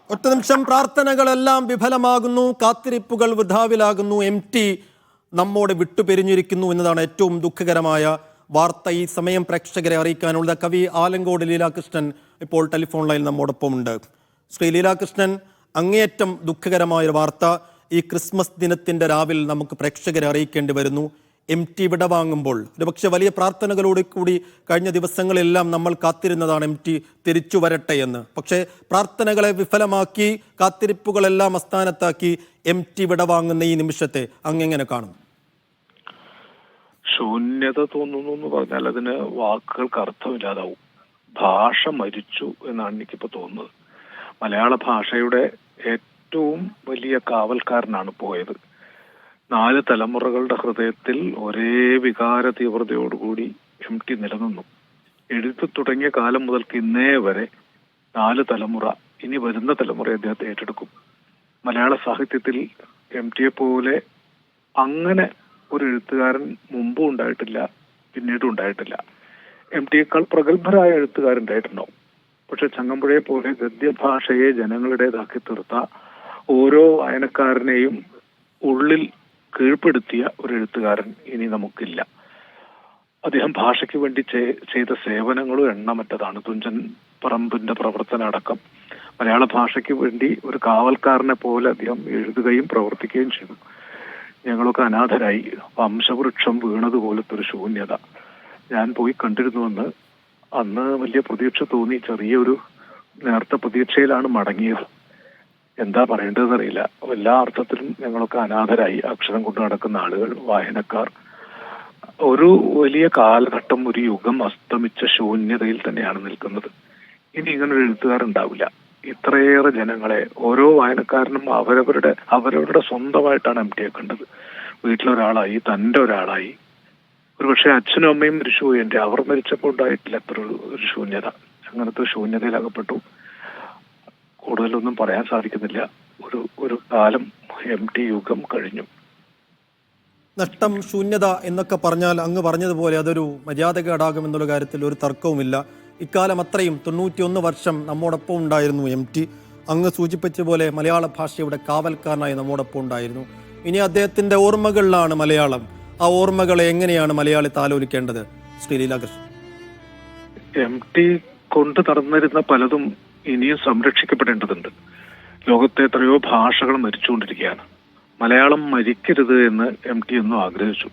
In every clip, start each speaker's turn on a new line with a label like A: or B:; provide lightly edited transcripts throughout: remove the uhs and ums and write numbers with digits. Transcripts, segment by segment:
A: ഒറ്റ നിമിഷം. പ്രാർത്ഥനകളെല്ലാം വിഫലമാകുന്നു, കാത്തിരിപ്പുകൾ വൃഥാവിലാകുന്നു, MT നമ്മോട് വിട്ടുപിരിഞ്ഞിരിക്കുന്നു എന്നതാണ് ഏറ്റവും ദുഃഖകരമായ വാർത്ത. ഈ സമയം പ്രേക്ഷകരെ അറിയിക്കാനുള്ളത്. കവി ആലങ്കോട് ലീലാകൃഷ്ണൻ ഇപ്പോൾ ടെലിഫോൺ ലൈൻ നമ്മോടൊപ്പം ഉണ്ട്. ശ്രീ ലീലാകൃഷ്ണൻ, അങ്ങേയറ്റം ദുഃഖകരമായൊരു വാർത്ത ഈ ക്രിസ്മസ് ദിനത്തിന്റെ രാവിൽ നമുക്ക് പ്രേക്ഷകരെ അറിയിക്കേണ്ടി വരുന്നു. MT വിടവാങ്ങുമ്പോൾ ഒരുപക്ഷെ വലിയ പ്രാർത്ഥനകളോട് കൂടി കഴിഞ്ഞ ദിവസങ്ങളെല്ലാം നമ്മൾ കാത്തിരുന്നതാണ് MT തിരിച്ചു വരട്ടെ എന്ന്. പക്ഷേ പ്രാർത്ഥനകളെ വിഫലമാക്കി, കാത്തിരിപ്പുകളെല്ലാം അസ്ഥാനത്താക്കി MT വിടവാങ്ങുന്ന ഈ നിമിഷത്തെ അങ്ങെങ്ങനെ കാണും?
B: ശൂന്യത തോന്നുന്നു എന്ന് പറഞ്ഞാൽ അതിന് വാക്കുകൾക്ക് അർത്ഥമില്ലാതാവും. ഭാഷ മരിച്ചു എന്നാണ് എനിക്കിപ്പോ തോന്നുന്നത്. മലയാള ഭാഷയുടെ ഏറ്റവും വലിയ കാവൽക്കാരനാണ് പോയത്. 4 തലമുറകളുടെ ഹൃദയത്തിൽ ഒരേ വികാര തീവ്രതയോടുകൂടി MT നിലനിന്നു. എഴുതി തുടങ്ങിയ കാലം മുതൽക്ക് ഇന്നേ വരെ 4 തലമുറ, ഇനി വരുന്ന തലമുറ അദ്ദേഹത്തെ ഏറ്റെടുക്കും. മലയാള സാഹിത്യത്തിൽ MTയെ പോലെ അങ്ങനെ ഒരു എഴുത്തുകാരൻ മുമ്പും ഉണ്ടായിട്ടില്ല, പിന്നീടും ഉണ്ടായിട്ടില്ല. MTയേക്കാൾ പ്രഗത്ഭരായ എഴുത്തുകാരുണ്ടായിട്ടുണ്ടാവും. പക്ഷെ ചങ്ങമ്പുഴയെ പോലെ ഗദ്യഭാഷയെ ജനങ്ങളുടേതാക്കി തീർത്ത, ഓരോ വായനക്കാരനെയും ഉള്ളിൽ കീഴ്പ്പെടുത്തിയ ഒരു എഴുത്തുകാരൻ ഇനി നമുക്കില്ല. അദ്ദേഹം ഭാഷയ്ക്ക് വേണ്ടി ചെയ്ത സേവനങ്ങളും എണ്ണമറ്റതാണ്. തുഞ്ചൻ പറമ്പിന്റെ പ്രവർത്തനം അടക്കം മലയാള ഭാഷയ്ക്ക് വേണ്ടി ഒരു കാവൽക്കാരനെ പോലെ അദ്ദേഹം എഴുതുകയും പ്രവർത്തിക്കുകയും ചെയ്തു. ഞങ്ങളൊക്കെ അനാഥരായി. വംശവൃക്ഷം വീണതുപോലത്തെ ഒരു ശൂന്യത. ഞാൻ പോയി കണ്ടിരുന്നുവെന്ന് അന്ന് വലിയ പ്രതീക്ഷ തോന്നി. ചെറിയൊരു നേർത്ത പ്രതീക്ഷയിലാണ് മടങ്ങിയത്. എന്താ പറയേണ്ടതെന്നറിയില്ല. എല്ലാ അർത്ഥത്തിലും ഞങ്ങളൊക്കെ അനാഥരായി. അക്ഷരം കൊണ്ട് നടക്കുന്ന ആളുകൾ, വായനക്കാർ. ഒരു വലിയ കാലഘട്ടം, ഒരു യുഗം അസ്തമിച്ച ശൂന്യതയിൽ തന്നെയാണ് നിൽക്കുന്നത്. ഇനി ഇങ്ങനൊരു എഴുത്തുകാരുണ്ടാവില്ല. ഇത്രയേറെ ജനങ്ങളെ, ഓരോ വായനക്കാരനും അവരവരുടെ സ്വന്തമായിട്ടാണ് MTയെ കണ്ടത്. വീട്ടിലൊരാളായി, തൻ്റെ ഒരാളായി. ഒരുപക്ഷെ അച്ഛനും അമ്മയും മരിച്ചുപോയി. അവർ മരിച്ചപ്പോൾ ഉണ്ടായിട്ടില്ല എത്ര ഒരു ശൂന്യത. അങ്ങനത്തെ ശൂന്യതയിൽ അകപ്പെട്ടു. കൂടുതലൊന്നും പറയാൻ സാധിക്കുന്നില്ല. ഒരു കാലം, MT യുഗം കഴിഞ്ഞു.
A: നഷ്ടം, ശൂന്യത എന്നൊക്കെ പറഞ്ഞാൽ അങ്ങ് പറഞ്ഞതുപോലെ അതൊരു മര്യാദകേടാകും എന്നുള്ള കാര്യത്തിൽ ഒരു തർക്കവുമില്ല. ഇക്കാലം അത്രയും 91 വർഷം നമ്മോടൊപ്പം ഉണ്ടായിരുന്നു MT. അങ്ങ് സൂചിപ്പിച്ച പോലെ മലയാള ഭാഷയുടെ കാവൽക്കാരനായി നമ്മോടൊപ്പം ഉണ്ടായിരുന്നു. ഇനി അദ്ദേഹത്തിന്റെ ഓർമ്മകളിലാണ് മലയാളം. ആ ഓർമ്മകളെ എങ്ങനെയാണ് മലയാളി താലോലിക്കേണ്ടത്? ശ്രീ ലീലാകൃഷ്ണൻ,
B: MT കൊണ്ട് നടന്നിരുന്ന പലതും ഇനിയും സംരക്ഷിക്കപ്പെടേണ്ടതുണ്ട്. ലോകത്തെ എത്രയോ ഭാഷകൾ മരിച്ചുകൊണ്ടിരിക്കുകയാണ്. മലയാളം മരിക്കരുത് എന്ന് MT എന്നും ആഗ്രഹിച്ചു.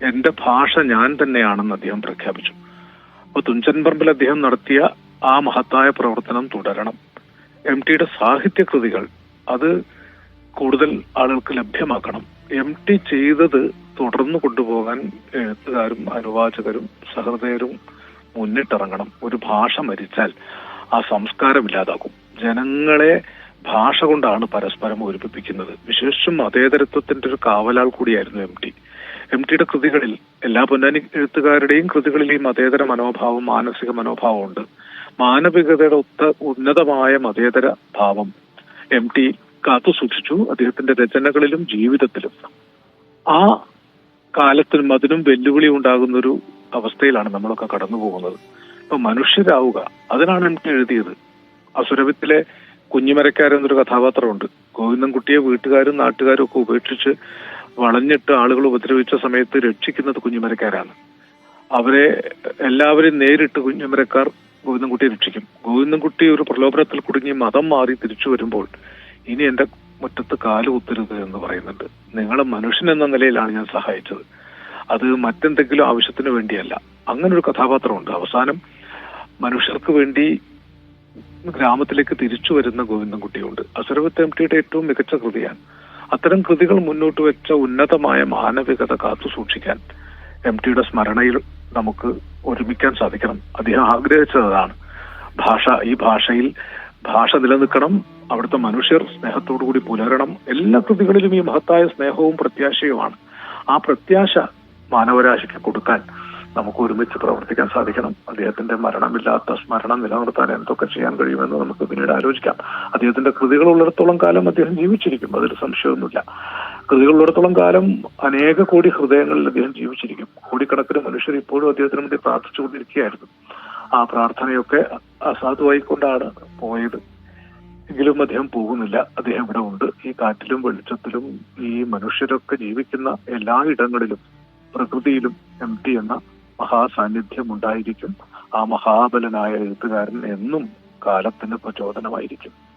B: എന്റെ ഭാഷ ഞാൻ തന്നെയാണെന്ന് അദ്ദേഹം പ്രഖ്യാപിച്ചു. അപ്പൊ തുഞ്ചൻ പറമ്പിൽ അദ്ദേഹം നടത്തിയ ആ മഹത്തായ പ്രവർത്തനം തുടരണം. MTയുടെ സാഹിത്യകൃതികൾ അത് കൂടുതൽ ആളുകൾക്ക് ലഭ്യമാക്കണം. MT ചെയ്തത് തുടർന്നു കൊണ്ടുപോകാൻ എഴുത്തുകാരും അനുവാചകരും സഹൃദയരും മുന്നിട്ടിറങ്ങണം. ഒരു ഭാഷ മരിച്ചാൽ ആ സംസ്കാരം ഇല്ലാതാക്കും. ജനങ്ങളെ ഭാഷ കൊണ്ടാണ് പരസ്പരം ഒരുമിപ്പിക്കുന്നത്. വിശേഷിച്ചും മതേതരത്വത്തിന്റെ ഒരു കാവലാൾ കൂടിയായിരുന്നു MT. MTയുടെ കൃതികളിൽ, എല്ലാ പൊന്നാനി എഴുത്തുകാരുടെയും കൃതികളിൽ ഈ മതേതര മനോഭാവം, മാനസിക മനോഭാവം ഉണ്ട്. മാനവികതയുടെ ഉന്നതമായ മതേതര ഭാവം MT കാത്തു സൂക്ഷിച്ചു അദ്ദേഹത്തിന്റെ രചനകളിലും ജീവിതത്തിലും. ആ കാലത്തിനും അതിനും വെല്ലുവിളി ഉണ്ടാകുന്നൊരു അവസ്ഥയിലാണ് നമ്മളൊക്കെ കടന്നു പോകുന്നത്. ഇപ്പൊ മനുഷ്യരാവുക, അതിനാണ് MT എഴുതിയത്. അസുരവിത്തിലെ കുഞ്ഞിമരക്കാരെന്നൊരു കഥാപാത്രമുണ്ട്. ഗോവിന്ദൻകുട്ടിയെ വീട്ടുകാരും നാട്ടുകാരും ഒക്കെ ഉപേക്ഷിച്ച് വളഞ്ഞിട്ട് ആളുകൾ ഉപദ്രവിച്ച സമയത്ത് രക്ഷിക്കുന്നത് കുഞ്ഞിമരക്കാരാണ്. അവരെ എല്ലാവരെയും നേരിട്ട് കുഞ്ഞിമരക്കാർ ഗോവിന്ദൻകുട്ടിയെ രക്ഷിക്കും. ഗോവിന്ദൻകുട്ടി ഒരു പ്രലോഭനത്തിൽ കുടുങ്ങി മതം മാറി തിരിച്ചു വരുമ്പോൾ, ഇനി എന്റെ മുറ്റത്ത് കാല് കുത്തരുത് എന്ന് പറയുന്നുണ്ട്. നിങ്ങളെ മനുഷ്യൻ എന്ന നിലയിലാണ് ഞാൻ സഹായിച്ചത്, അത് മറ്റെന്തെങ്കിലും ആവശ്യത്തിന് വേണ്ടിയല്ല. അങ്ങനൊരു കഥാപാത്രമുണ്ട്. അവസാനം മനുഷ്യർക്ക് വേണ്ടി ഗ്രാമത്തിലേക്ക് തിരിച്ചു വരുന്ന ഗോവിന്ദൻകുട്ടിയുണ്ട്. അസുരവിത്ത് MTയുടെ ഏറ്റവും മികച്ച കൃതിയാണ്. അത്തരം കൃതികൾ മുന്നോട്ട് വെച്ച ഉന്നതമായ മാനവികത കാത്തു സൂക്ഷിക്കാൻ MTയുടെ സ്മരണയിൽ നമുക്ക് ഒരുമിക്കാൻ സാധിക്കണം. അദ്ദേഹം ആഗ്രഹിച്ചതാണ് ഈ ഭാഷയിൽ ഭാഷ നിലനിൽക്കണം. അവിടുത്തെ മനുഷ്യർ സ്നേഹത്തോടു കൂടി പുലരണം. എല്ലാ കൃതികളിലും ഈ മഹത്തായ സ്നേഹവും പ്രത്യാശയുമാണ്. ആ പ്രത്യാശ മാനവരാശിക്ക് കൊടുക്കാൻ നമുക്ക് ഒരുമിച്ച് പ്രവർത്തിക്കാൻ സാധിക്കണം. അദ്ദേഹത്തിന്റെ മരണമില്ലാത്ത സ്മരണം നിലനിർത്താൻ എന്തൊക്കെ ചെയ്യാൻ കഴിയുമെന്ന് നമുക്ക് പിന്നീട് ആലോചിക്കാം. അദ്ദേഹത്തിന്റെ കൃതികളുള്ളിടത്തോളം കാലം അദ്ദേഹം ജീവിച്ചിരിക്കും, അതിൽ സംശയമൊന്നുമില്ല. കൃതികളുള്ളിടത്തോളം കാലം അനേക കോടി ഹൃദയങ്ങളിൽ അദ്ദേഹം ജീവിച്ചിരിക്കും. കോടിക്കണക്കിന് മനുഷ്യർ ഇപ്പോഴും അദ്ദേഹത്തിന് വേണ്ടി പ്രാർത്ഥിച്ചുകൊണ്ടിരിക്കുകയായിരുന്നു. ആ പ്രാർത്ഥനയൊക്കെ അസാധുവായിക്കൊണ്ടാണ് പോയത്. എങ്കിലും അദ്ദേഹം പോകുന്നില്ല. അദ്ദേഹം ഇവിടെ ഉണ്ട്. ഈ കാറ്റിലും വെളിച്ചത്തിലും ഈ മനുഷ്യരൊക്കെ ജീവിക്കുന്ന എല്ലായിടങ്ങളിലും പ്രകൃതിയിലും MT എന്ന മഹാസാന്നിധ്യം ഉണ്ടായിരിക്കും. ആ മഹാബലനായ എഴുത്തുകാരൻ എന്നും കാലത്തിന് പ്രചോദനമായിരിക്കും.